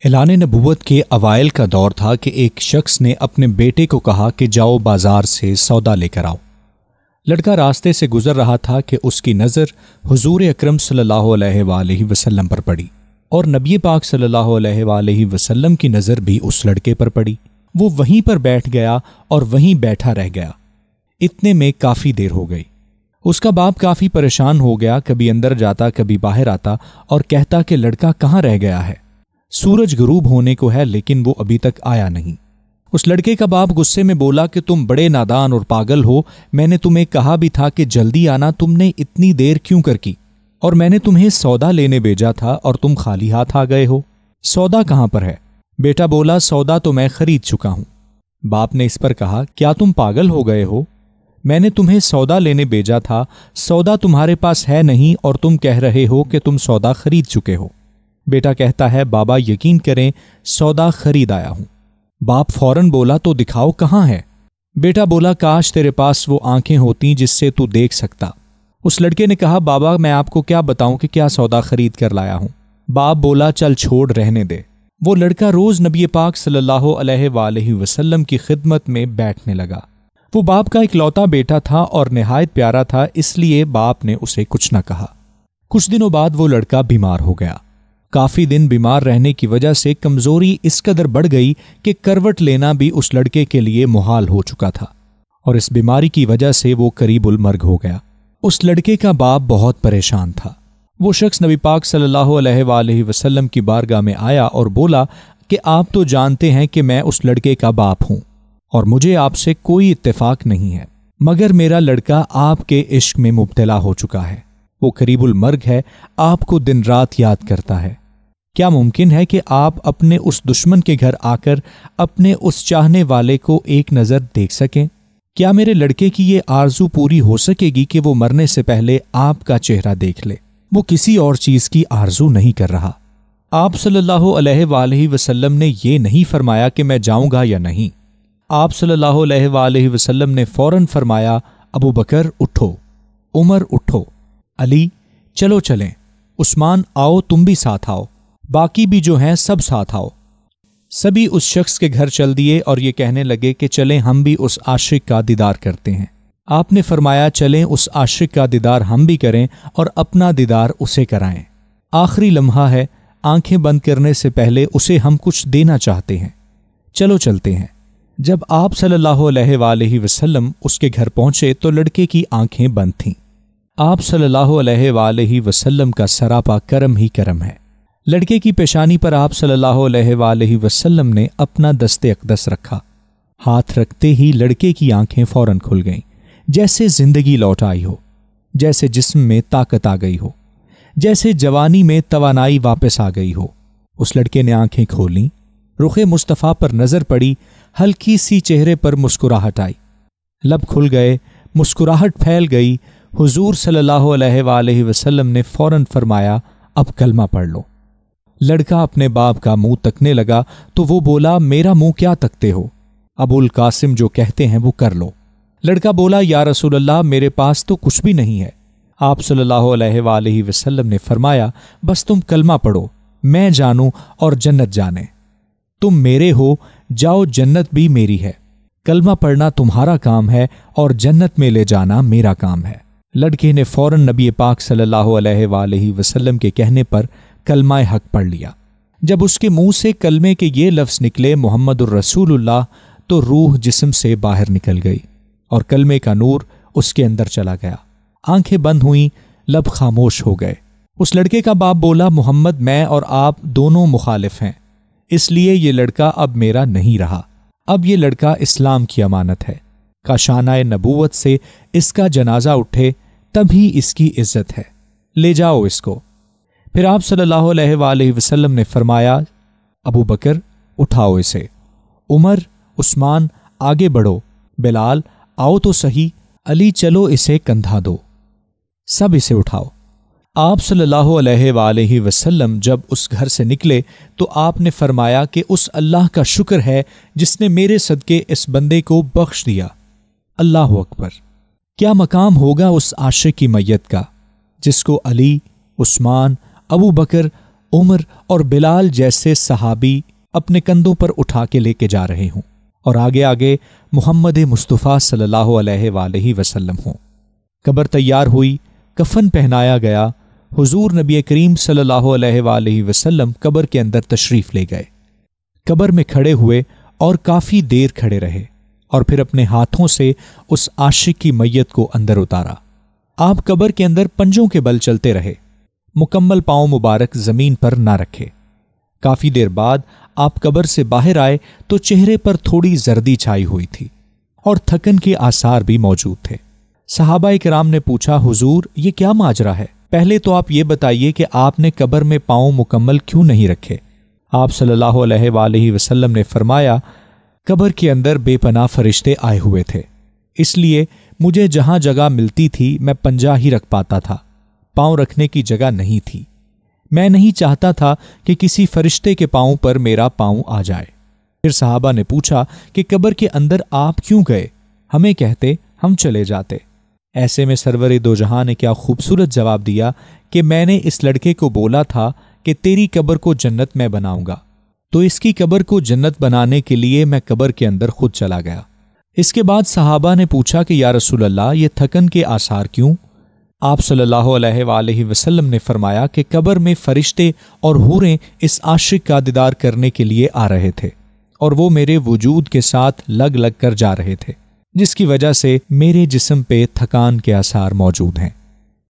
اعلان نبوت کے اوائل کا دور تھا کہ ایک شخص نے اپنے بیٹے کو کہا کہ جاؤ بازار سے سودا لے کر آؤ۔ لڑکا راستے سے گزر رہا تھا کہ اس کی نظر حضور اکرم صلی اللہ علیہ وآلہ وسلم پر پڑی اور نبی پاک صلی اللہ علیہ وآلہ وسلم کی نظر بھی اس لڑکے پر پڑی۔ وہ وہیں پر بیٹھ گیا اور وہیں بیٹھا رہ گیا۔ اتنے میں کافی دیر ہو گئی۔ اس کا باپ کافی پریشان ہو گیا، کبھی اندر جاتا کبھی باہر آتا اور کہتا کہ لڑکا کہاں رہ گیا ہے؟ سورج غروب ہونے کو ہے لیکن وہ ابھی تک آیا نہیں۔ اس لڑکے کا باپ غصے میں بولا کہ تم بڑے نادان اور پاگل ہو، میں نے تمہیں کہا بھی تھا کہ جلدی آنا، تم نے اتنی دیر کیوں کر کی؟ اور میں نے تمہیں سودا لینے بھیجا تھا اور تم خالی ہاتھ آ گئے ہو۔ سودا کہاں پر ہے؟ بیٹا بولا سودا تو میں خرید چکا ہوں۔ باپ نے اس پر کہا کیا تم پاگل ہو گئے ہو؟ میں نے تمہیں سودا لینے بھیجا تھا، سودا تمہارے پاس ہے نہیں اور تم کہہ رہے ہو کہ تم سودا خرید چکے ہو۔ بیٹا کہتا ہے بابا یقین کریں سودا خرید آیا ہوں۔ باپ فوراً بولا تو دکھاؤ کہاں ہے؟ بیٹا بولا کاش تیرے پاس وہ آنکھیں ہوتی جس سے تو دیکھ سکتا۔ اس لڑکے نے کہا بابا میں آپ کو کیا بتاؤں کہ کیا سودا خرید کر لایا ہوں۔ باپ بولا چل چھوڑ رہنے دے۔ وہ لڑکا روز نبی پاک صلی اللہ علیہ وآلہ وسلم کی خدمت میں بیٹھنے لگا۔ وہ باپ کا اکلوتا بیٹا تھا اور نہایت پیارا تھا، اس لیے باپ نے اسے کچھ نہ کہا۔ کچھ دنوں بعد وہ لڑکا بیمار ہو گیا۔ کافی دن بیمار رہنے کی وجہ سے کمزوری اس قدر بڑھ گئی کہ کروٹ لینا بھی اس لڑکے کے لیے محال ہو چکا تھا، اور اس بیماری کی وجہ سے وہ قریب المرگ ہو گیا۔ اس لڑکے کا باپ بہت پریشان تھا۔ وہ شخص نبی پاک صلی اللہ علیہ وآلہ وسلم کی بارگاہ میں آیا اور بولا کہ آپ تو جانتے ہیں کہ میں اس لڑکے کا باپ ہوں اور مجھے آپ سے کوئی اتفاق نہیں ہے، مگر میرا لڑکا آپ کے عشق میں مبتلا ہو چکا ہے، وہ قریب المرگ ہے، آپ کو دن رات یاد کرتا ہے۔ کیا ممکن ہے کہ آپ اپنے اس دشمن کے گھر آ کر اپنے اس چاہنے والے کو ایک نظر دیکھ سکیں؟ کیا میرے لڑکے کی یہ آرزو پوری ہو سکے گی کہ وہ مرنے سے پہلے آپ کا چہرہ دیکھ لے؟ وہ کسی اور چیز کی آرزو نہیں کر رہا۔ آپ صلی اللہ علیہ وآلہ وسلم نے یہ نہیں فرمایا کہ میں جاؤں گا یا نہیں۔ آپ صلی اللہ علیہ وآلہ وسلم نے فوراً فرمایا ابو بکر اٹھو، عمر اٹھو، علی چلو چلیں، عثمان آؤ تم بھی ساتھ آؤ، باقی بھی جو ہیں سب ساتھ آؤ۔ سبھی اس شخص کے گھر چل دیے اور یہ کہنے لگے کہ چلیں ہم بھی اس عاشق کا دیدار کرتے ہیں۔ آپ نے فرمایا چلیں اس عاشق کا دیدار ہم بھی کریں اور اپنا دیدار اسے کرائیں۔ آخری لمحہ ہے، آنکھیں بند کرنے سے پہلے اسے ہم کچھ دینا چاہتے ہیں، چلو چلتے ہیں۔ جب آپ صلی اللہ علیہ وآلہ وسلم اس کے گھر پہنچے تو لڑکے کی آنکھیں بند تھیں۔ آپ صلی اللہ علیہ وآلہ وسلم کا سراپا کرم ہی کرم ہے۔ لڑکے کی پیشانی پر آپ صلی اللہ علیہ وآلہ وسلم نے اپنا دست اقدس رکھا۔ ہاتھ رکھتے ہی لڑکے کی آنکھیں فوراً کھل گئیں، جیسے زندگی لوٹ آئی ہو، جیسے جسم میں طاقت آ گئی ہو، جیسے جوانی میں توانائی واپس آ گئی ہو۔ اس لڑکے نے آنکھیں کھولیں، رخ مصطفیٰ پر نظر پڑی، ہلکی سی چہرے پر مسکراہٹ آئی، لب کھل گئے، مسکراہٹ پھیل گئی۔ حضور صلی اللہ علیہ وآلہ وسلم نے فوراً فرمایا اب کلمہ پڑھ لو۔ لڑکا اپنے باپ کا منہ تکنے لگا تو وہ بولا میرا منہ کیا تکتے ہو؟ ابو القاسم جو کہتے ہیں وہ کر لو۔ لڑکا بولا یا رسول اللہ میرے پاس تو کچھ بھی نہیں ہے۔ آپ صلی اللہ علیہ وآلہ وسلم نے فرمایا بس تم کلمہ پڑھو، میں جانوں اور جنت جانے، تم میرے ہو، جاؤ جنت بھی میری ہے۔ کلمہ پڑھنا تمہارا کام ہے اور جنت میں لے جانا میرا کام ہے۔ لڑکے نے فوراً نبی پاک صلی اللہ علیہ وآلہ وسلم کے کہنے پر کلمہ حق پڑھ لیا۔ جب اس کے منہ سے کلمے کے یہ لفظ نکلے محمد الرسول اللہ، تو روح جسم سے باہر نکل گئی اور کلمے کا نور اس کے اندر چلا گیا۔ آنکھیں بند ہوئیں، لب خاموش ہو گئے۔ اس لڑکے کا باپ بولا محمد میں اور آپ دونوں مخالف ہیں، اس لیے یہ لڑکا اب میرا نہیں رہا، اب یہ لڑکا اسلام کی امانت ہے، کاشانہ نبوت سے اس کا جنازہ اٹھے تبھی اس کی عزت ہے، لے جاؤ اس کو۔ پھر آپ صلی اللہ علیہ وآلہ وسلم نے فرمایا ابو بکر اٹھاؤ اسے، عمر عثمان آگے بڑھو، بلال آؤ تو صحیح، علی چلو اسے کندھا دو، سب اسے اٹھاؤ۔ آپ صلی اللہ علیہ وآلہ وسلم جب اس گھر سے نکلے تو آپ نے فرمایا کہ اس اللہ کا شکر ہے جس نے میرے صدقے اس بندے کو بخش دیا۔ اللہ اکبر! کیا مقام ہوگا اس عاشق کی میت کا جس کو علی، عثمان، ابو بکر عمر اور بلال جیسے صحابی اپنے کندھوں پر اٹھا کے لے کے جا رہے ہوں اور آگے آگے محمد مصطفیٰ صلی اللہ علیہ وآلہ وسلم ہوں۔ قبر تیار ہوئی، کفن پہنایا گیا، حضور نبی کریم صلی اللہ علیہ وآلہ وسلم قبر کے اندر تشریف لے گئے، قبر میں کھڑے ہوئے اور کافی دیر کھڑے رہے اور پھر اپنے ہاتھوں سے اس عاشق کی میت کو اندر اتارا۔ آپ قبر کے اندر پنجوں کے بل چلتے رہے، مکمل پاؤں مبارک زمین پر نہ رکھے۔ کافی دیر بعد آپ قبر سے باہر آئے تو چہرے پر تھوڑی زردی چھائی ہوئی تھی اور تھکن کے آثار بھی موجود تھے۔ صحابہ کرام نے پوچھا، حضور یہ کیا ماجرا ہے؟ پہلے تو آپ یہ بتائیے کہ آپ نے قبر میں پاؤں مکمل کیوں نہیں رکھے؟ آپ صلی اللہ علیہ وآلہ وسلم نے فرمایا، قبر کے اندر بے پناہ فرشتے آئے ہوئے تھے، اس لیے مجھے جہاں جگہ ملتی تھی میں پنجہ ہی رکھ پاتا تھا، پاؤں رکھنے کی جگہ نہیں تھی۔ میں نہیں چاہتا تھا کہ کسی فرشتے کے پاؤں پر میرا پاؤں آ جائے۔ پھر صحابہ نے پوچھا کہ قبر کے اندر آپ کیوں گئے؟ ہمیں کہتے ہم چلے جاتے۔ ایسے میں سرور دو جہاں نے کیا خوبصورت جواب دیا کہ میں نے اس لڑکے کو بولا تھا کہ تیری قبر کو جنت میں بناؤں گا، تو اس کی قبر کو جنت بنانے کے لیے میں قبر کے اندر خود چلا گیا۔ اس کے بعد صحابہ نے پوچھا کہ یا رسول اللہ یہ تھکن کے آثار کیوں؟ آپ صلی اللہ علیہ وآلہ وسلم نے فرمایا کہ قبر میں فرشتے اور حوریں اس عاشق کا دیدار کرنے کے لیے آ رہے تھے اور وہ میرے وجود کے ساتھ لگ لگ کر جا رہے تھے، جس کی وجہ سے میرے جسم پہ تھکان کے آثار موجود ہیں۔